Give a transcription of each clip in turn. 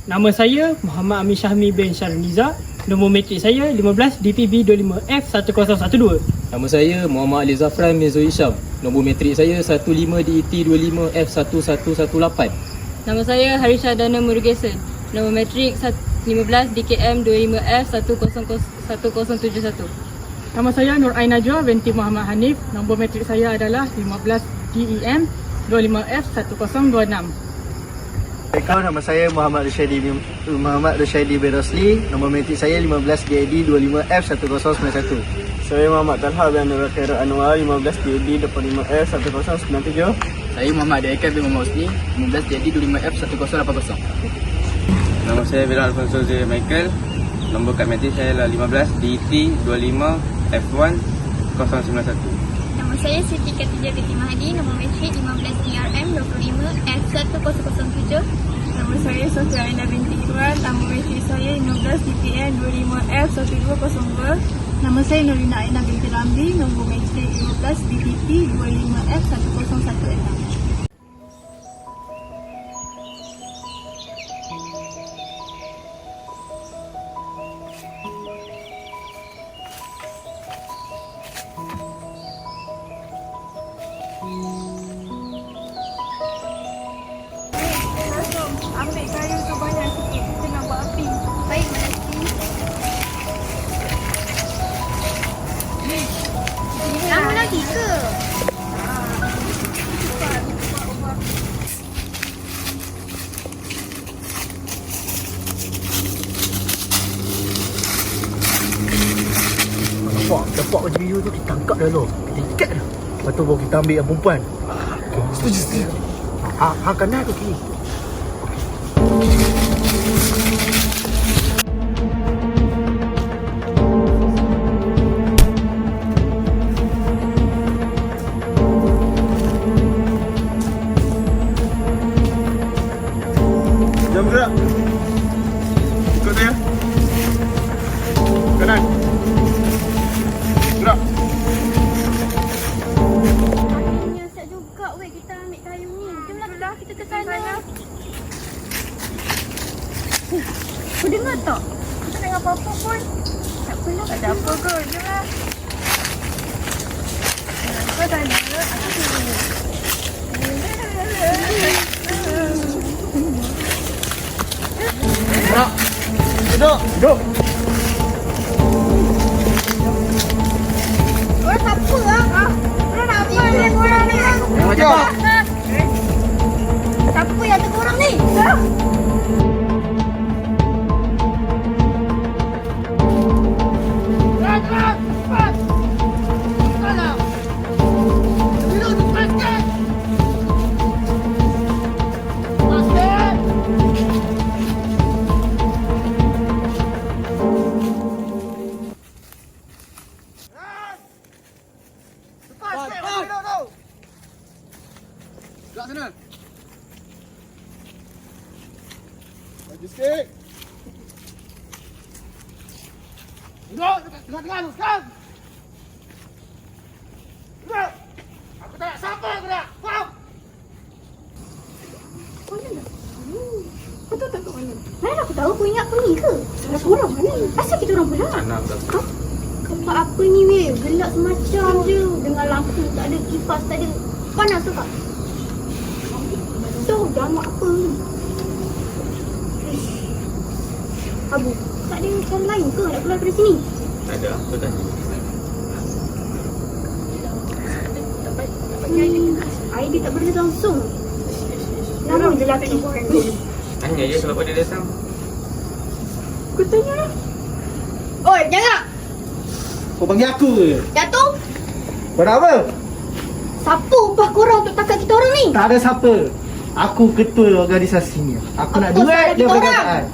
Nama saya Muhammad Amir Syahmi bin Syarniza. Nombor matrik saya 15 DPB25F1012. Nama saya Muhammad Ali Zafran bin Zul Hisham. Nombor matrik saya 15DET25F1118. Nama saya Harisha Dana Murugesan. Nombor matrik 15 DKM25F10071. Nama saya Nur Ain Najwa binti Muhammad Hanif. Nombor matrik saya adalah 15 DEM 25F1026. Assalamualaikum, nama saya Muhammad Rushaidi bin Rosli. Nombor matrik saya 15 DAD 25F1091. Saya Muhammad Talha bin Anwar Khairul Anwar, 15 DAD 25F1097. Saya Muhammad Eka bin Muhammad Husni, 15 DAD 25F1080. Nama saya Bilal Alfonso Z. Michael. Nombor kad matrik saya adalah 15 DET 25F1091. Nama saya Siti Khatijah binti Mahdi. Nombor matrik 15 DRM 25F1007. Nama saya Sofia Aina binti Irwan. Nombor matrik saya 15 DPN 25F1202. Nama saya Nurina Aina binti Ramli. Nombor matrik 15 DPP 25F1016. Ambil kayu tu banyak sikit. Kita nak buat api. Baik, Melati. Lama lagi ke? Dapat baju biru tu kita tangkap dah lo. Kita ikat dah. Lepas tu baru kita ambil yang perempuan. Okay, setuju. Hang kanan tu kiri. Jom gerak. Ikut saya. Kanan. Gerak. Akhirnya siap juga weh kita ambil kayu ni. Jomlah kita ke sana. Kau dengar tak? Tak dengar apa-apa pun. Tak apalah, tak ada apa kot. Jomlah. Kau tanya, aku tunggu. Duduk. Orang siapa lah? Orang nak apa ni? Orang ni. Macam Siapa yang tegur orang ni? Gerak sana. Lagi sikit. Duduk, tengah-tengah tu sekarang. Duduk. Aku tak nak siapa aku nak. Faham? Kau tahu tak kat mana? Mana aku tahu kau ingat aku ni ke? Salah seorang mana? Asal kita orang pula? Kepala apa ni weh? Gelap semacam je. Dengan lampu tak ada, kipas tak ada. Panas tu kak? So, drama apa ni? Abu, tak ada cara lain ke nak keluar dari sini? Ada, aku tanya. Idea tak boleh langsung. Lama je lelaki. Tanya je kenapa dia datang. Aku tanya lah. Oi, jangan! Kau panggil aku ke? Jatuh! Kau nak apa? Siapa upah korang untuk tangkap kita orang ni? Tak ada siapa. Aku ketua organisasi ni. Aku nak Apa duit salah kita daripada orang? kataan.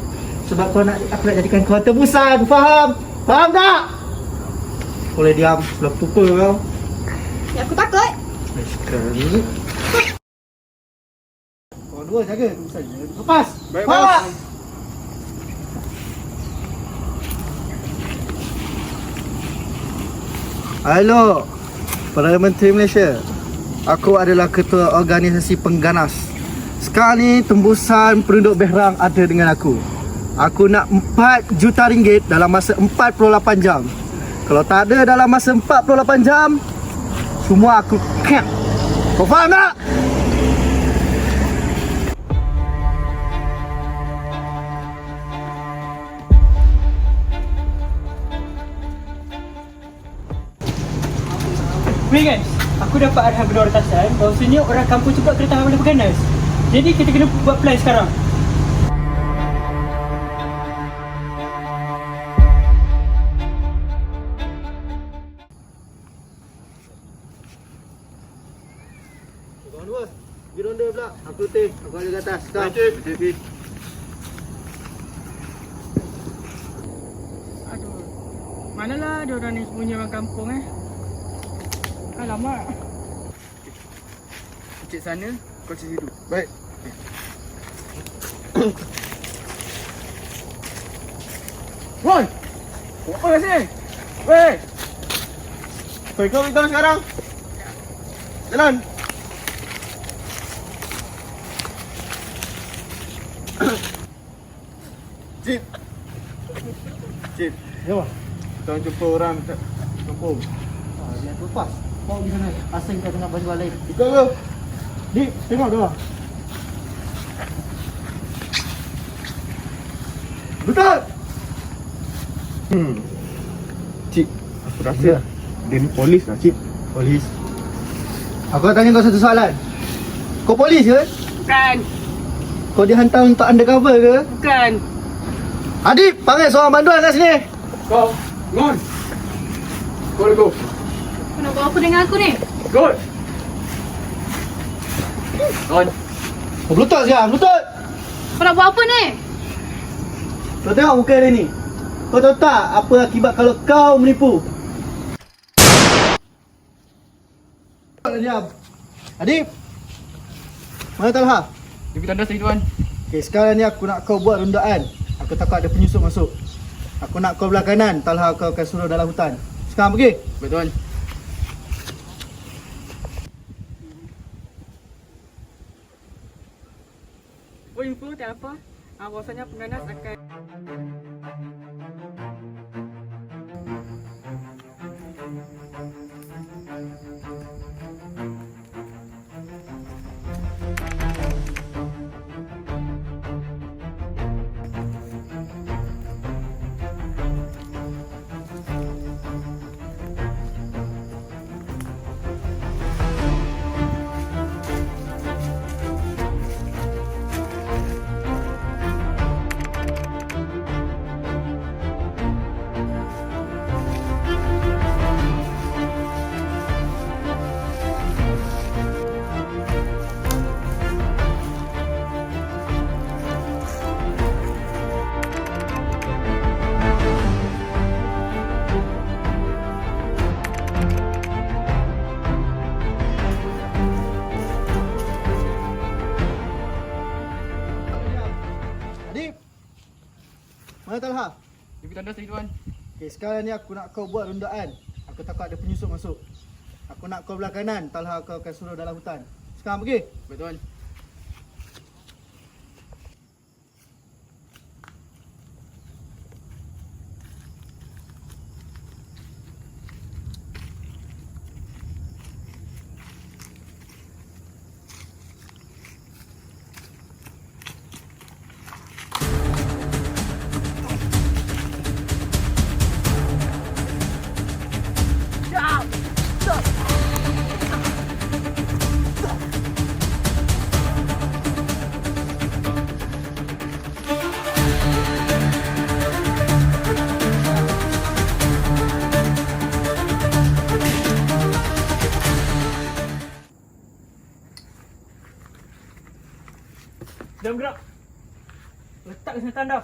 Sebab aku nak jadikan kau tebusan. Faham? Faham tak? Boleh diam sebelah tupa kau. Ya, aku takut. Sekali. Kau dua jaga tebusan. Lepas. Baik, Faham bos. tak? Hello, Perdana Menteri Malaysia. Aku adalah ketua organisasi pengganas Sekarang ni tembusan penduduk Berang ada dengan aku. Aku nak 4 juta ringgit dalam masa 48 jam. Kalau tak ada dalam masa 48 jam, semua aku cap. Kau faham tak? Weh guys, aku dapat arahan berdua atasan bahawasanya orang kampung cepat kena tahan oleh pengganas. Jadi kita kena buat plan sekarang. Korang dua, pergi ronda pula. Aku teh, aku ada kat atas. Kau. Aduh, manalah dia orang ni sembunyi orang kampung Alamak. Cik sana, kau cik situ. Baik. Woi! Apa kat sini? Weh! Kau ikut kita sekarang. Jalan. Cip. Cip. Ya, Kita jumpa orang kat kampung. dia lepas. Kau pergi sana. Asing kau tengah bantu lain. Ikut ke? Dik, tengok dia. Betul! Cik, aku rasa dia ni polis lah, Cik. Polis? Aku nak tanya kau satu soalan. Kau polis ke? Bukan, Kau dihantar untuk undercover ke? bukan. Adib, panggil seorang banduan kat sini. Kau! Ngon! Kau dah go! Kau nak buat apa dengan aku ni? Go! Ngon! Kau belutut sekarang, belutut! Kau nak buat apa ni? Kau tengok muka dia ni. Kau tahu tak apa akibat kalau kau menipu? Diam. Adib. Mana Talha? Dia pergi tandas lagi tuan. Okey, sekarang ni aku nak kau buat rundaan. Aku takut ada penyusup masuk. Aku nak kau belah kanan, Talha kau akan suruh dalam hutan. Sekarang pergi. Baik tuan. Info tak apa. Bahawasanya pengganas akan Adib. Mana Talha? Dia pergi tandas lagi tuan. Okey, sekarang ni aku nak kau buat rundaan. Aku takut ada penyusup masuk. Aku nak kau belah kanan, Talha kau akan suruh dalam hutan. Sekarang pergi. Baik tuan. jom gerak. Letak ke sana tanda.